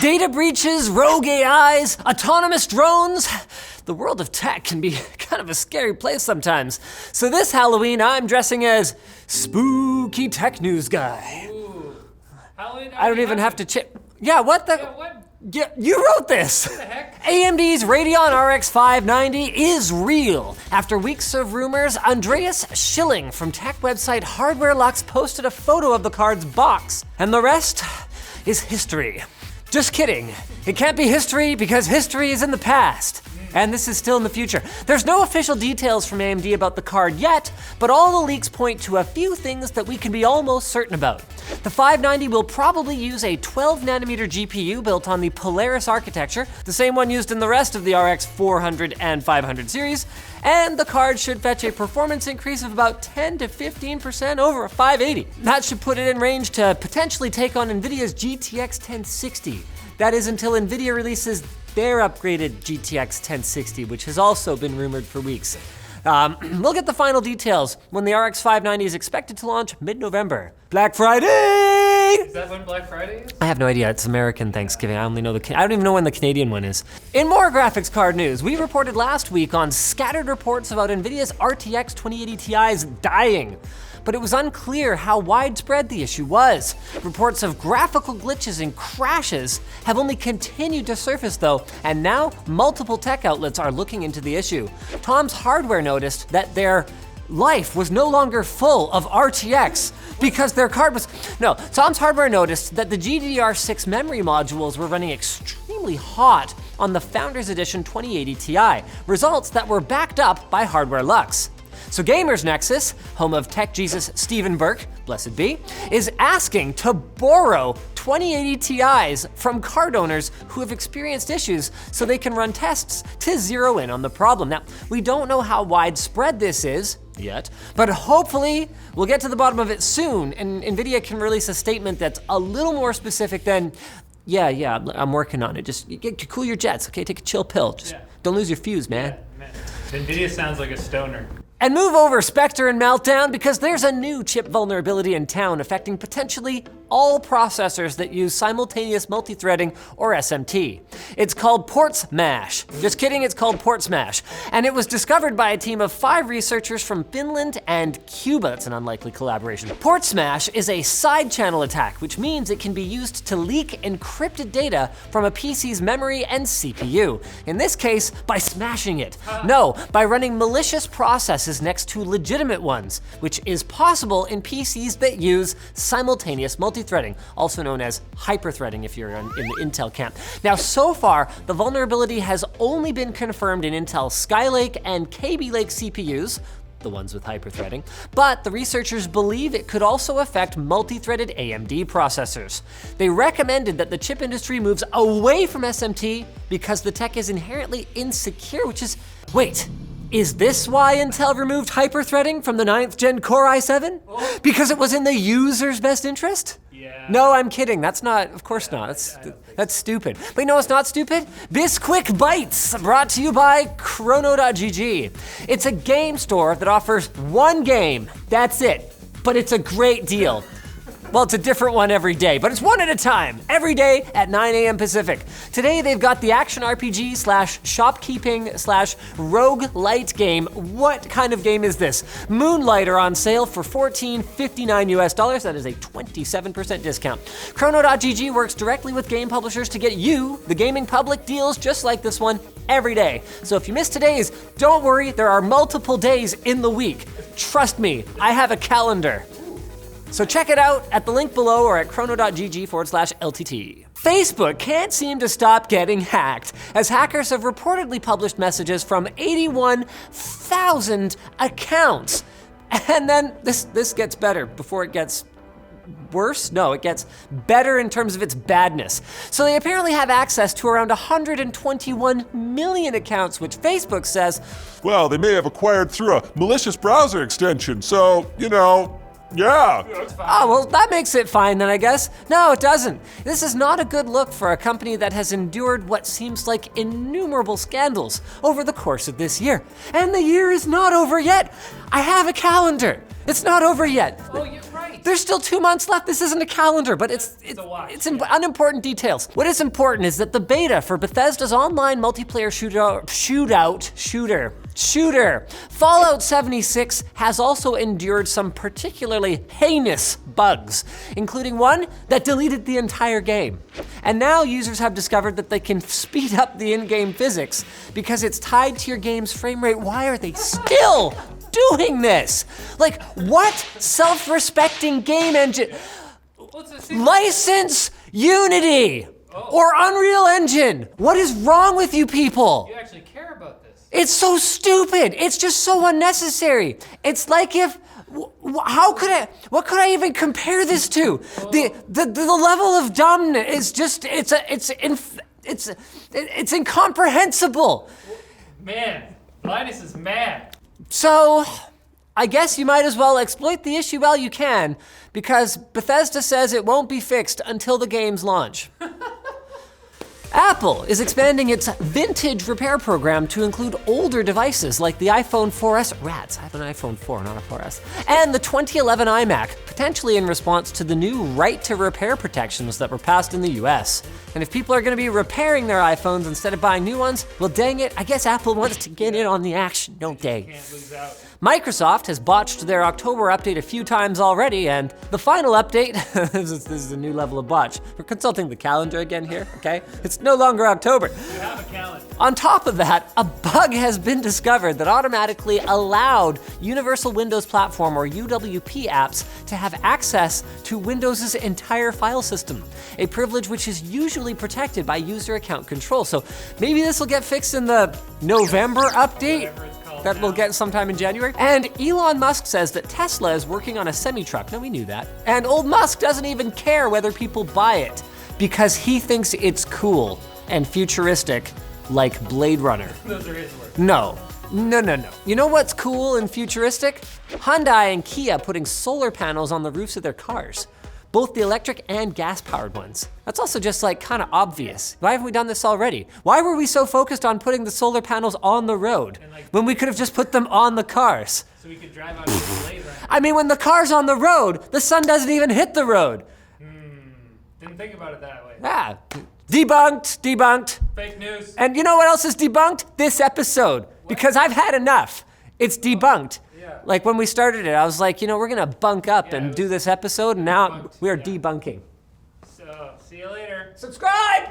Data breaches, rogue AIs, autonomous drones. The world of tech can be kind of a scary place sometimes. So this Halloween, I'm dressing as spooky tech news guy. Ooh. Halloween? I don't even have to chip. Yeah, what the? Yeah, what? Yeah, you wrote this. What the heck? AMD's Radeon RX 590 is real. After weeks of rumors, Andreas Schilling from tech website Hardware Lux posted a photo of the card's box, and the rest is history. Just kidding. It can't be history because history is in the past. And this is still in the future. There's no official details from AMD about the card yet, but all the leaks point to a few things that we can be almost certain about. The 590 will probably use a 12nm GPU built on the Polaris architecture, the same one used in the rest of the RX 400 and 500 series, and the card should fetch a performance increase of about 10 to 15% over a 580. That should put it in range to potentially take on Nvidia's GTX 1060. That is until Nvidia releases their upgraded GTX 1060, which has also been rumored for weeks. We'll get the final details when the RX 590 is expected to launch mid-November. Black Friday! Is that when Black Friday is? I have no idea, it's American Thanksgiving. I only know I don't even know when the Canadian one is. In more graphics card news, we reported last week on scattered reports about Nvidia's RTX 2080 Ti's dying. But it was unclear how widespread the issue was. Reports of graphical glitches and crashes have only continued to surface though, and now multiple tech outlets are looking into the issue. Tom's Hardware noticed that their life was no longer full of RTX because their card was, Tom's Hardware noticed that the GDDR6 memory modules were running extremely hot on the Founders Edition 2080 Ti, results that were backed up by Hardware Lux. So Gamers Nexus, home of tech Jesus Stephen Burke, blessed be, is asking to borrow 2080 Ti's from card owners who have experienced issues so they can run tests to zero in on the problem. Now, we don't know how widespread this is yet, but hopefully we'll get to the bottom of it soon and Nvidia can release a statement that's a little more specific than, yeah, I'm working on it. Just cool your jets, okay? Take a chill pill. Just don't lose your fuse, man. Nvidia sounds like a stoner. And move over Spectre and Meltdown because there's a new chip vulnerability in town affecting potentially all processors that use simultaneous multithreading or SMT. It's called PortSmash. Just kidding, it's called PortSmash. And it was discovered by a team of 5 researchers from Finland and Cuba. It's an unlikely collaboration. PortSmash is a side channel attack, which means it can be used to leak encrypted data from a PC's memory and CPU. In this case, by smashing it. No, by running malicious processes next to legitimate ones, which is possible in PCs that use simultaneous multithreading, also known as hyperthreading if you're in the Intel camp. Now, so far, the vulnerability has only been confirmed in Intel Skylake and Kaby Lake CPUs, the ones with hyperthreading, but the researchers believe it could also affect multi-threaded AMD processors. They recommended that the chip industry moves away from SMT because the tech is inherently insecure, which is, wait, is this why Intel removed hyperthreading from the 9th gen Core i7? Because it was in the user's best interest? Yeah. No, I'm kidding. That's not, of course not. That's stupid. But you know what's not stupid? Bisquick Bites, brought to you by Chrono.gg. It's a game store that offers one game. That's it. But it's a great deal. Well, it's a different one every day, but it's one at a time, every day at 9 a.m. Pacific. Today, they've got the action RPG / shopkeeping / roguelite game. What kind of game is this? Moonlighter on sale for $14.59 US. That is a 27% discount. Chrono.gg works directly with game publishers to get you, the gaming public, deals just like this one every day. So if you miss today's, don't worry, there are multiple days in the week. Trust me, I have a calendar. So check it out at the link below or at chrono.gg/LTT. Facebook can't seem to stop getting hacked, as hackers have reportedly published messages from 81,000 accounts. And then this gets better before it gets worse? No, it gets better in terms of its badness. So they apparently have access to around 121 million accounts, which Facebook says, well, they may have acquired through a malicious browser extension, so, yeah. Oh, well, that makes it fine then, I guess. No, it doesn't. This is not a good look for a company that has endured what seems like innumerable scandals over the course of this year. And the year is not over yet. I have a calendar. It's not over yet. Oh, you're right. There's still 2 months left. This isn't a calendar, but it's a watch, unimportant details. What is important is that the beta for Bethesda's online multiplayer shooter, Fallout 76 has also endured some particularly heinous bugs, including one that deleted the entire game. And now users have discovered that they can speed up the in-game physics because it's tied to your game's frame rate. Why are they still doing this? Like, what self-respecting game engine? License Unity or Unreal Engine. What is wrong with you people? You actually care about this. It's so stupid. It's just so unnecessary. It's like if, what could I even compare this to? The level of dumbness is just, it's incomprehensible. Man, Linus is mad. So, I guess you might as well exploit the issue while you can, because Bethesda says it won't be fixed until the game's launch. Apple is expanding its vintage repair program to include older devices like the iPhone 4S, rats, I have an iPhone 4, not a 4S, and the 2011 iMac, potentially in response to the new right to repair protections that were passed in the US. And if people are gonna be repairing their iPhones instead of buying new ones, well dang it, I guess Apple wants to get in on the action, don't they? Can't lose out. Microsoft has botched their October update a few times already, and the final update, this is a new level of botch. We're consulting the calendar again here, okay? It's no longer October. You have a calendar. On top of that, a bug has been discovered that automatically allowed Universal Windows Platform, or UWP apps, to have access to Windows' entire file system, a privilege which is usually protected by user account control. So maybe this will get fixed in the November update that we'll get sometime in January. And Elon Musk says that Tesla is working on a semi-truck. No, we knew that. And old Musk doesn't even care whether people buy it because he thinks it's cool and futuristic like Blade Runner. Those are his words. No. You know what's cool and futuristic? Hyundai and Kia putting solar panels on the roofs of their cars. Both the electric and gas-powered ones. That's also just like kind of obvious. Why haven't we done this already? Why were we so focused on putting the solar panels on the road when we could have just put them on the cars? So we could drive out to the Blade Runner. I mean, when the car's on the road, the sun doesn't even hit the road. Didn't think about it that way. Ah, debunked. Fake news. And you know what else is debunked? This episode, because I've had enough. It's debunked. Yeah. Like when we started it, I was like, we're gonna bunk up and do this episode, and now we are debunking. So, see you later. Subscribe!